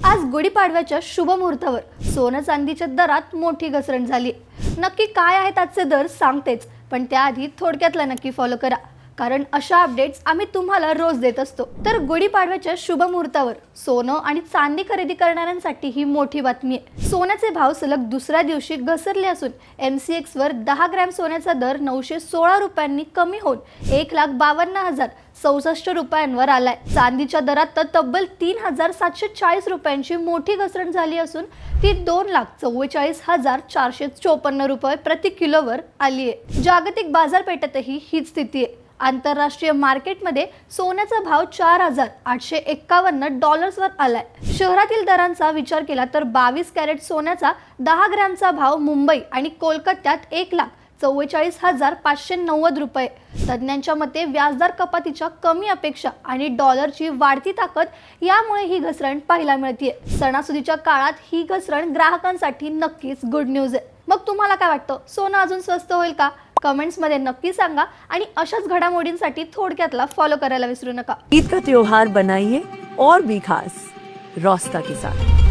आज गुढीपाडव्याच्या शुभ मुहूर्तावर सोनं चांदीच्या दरात मोठी घसरण झाली। नक्की काय आहेत आजचे दर सांगतेच, पण त्याआधी थोडक्यातला नक्की फॉलो करा, कारण अशा अपडेट्स आम्ही तुम्हाला रोज देत असतो। तर गुढीपाडव्याच्या शुभ मुहूर्तावर सोनं आणि चांदी खरेदी करणाऱ्यांसाठी ही मोठी बातमी आहे। सोन्याचे भाव सलग दुसऱ्या दिवशी घसरले असून MCX वर 10 ग्रॅम सोन्याचा दर 916 रुपयांनी कमी होऊन 1,52,066 रुपयांवर आलाय। चांदीच्या दरात तर तब्बल 3,740 रुपयांची मोठी घसरण झाली असून ती 2,44,454 रुपये प्रति किलोवर आली आहे। जागतिक बाजारपेठेतही हीच स्थिती आहे। आंतरराष्ट्रीय मार्केटमध्ये सोन्याचा भाव $4,851 वर आलाय। शहरातील दरांचा विचार केला तर 22 कॅरेट सोन्याचा 10 ग्रॅमचा भाव मुंबई आणि कोलकात्यात 1,44,590 रुपये। तज्ञांच्या मते व्याजदर कपातीच्या कमी अपेक्षा आणि डॉलरची वाढती ताकद यामुळे ही घसरण पाहायला मिळते। सणासुदीच्या काळात ही घसरण ग्राहकांसाठी नक्कीच गुड न्यूज आहे। मग तुम्हाला काय वाटतं, सोनं अजून स्वस्त होईल का? कमेंट्स मध्ये नक्की सांगा आणि अशाच घडामोडींसाठी थोडक्यातला फॉलो करायला विसरू नका। ईद का त्योहार बनाइए और भी खास रोस्ता के साथ।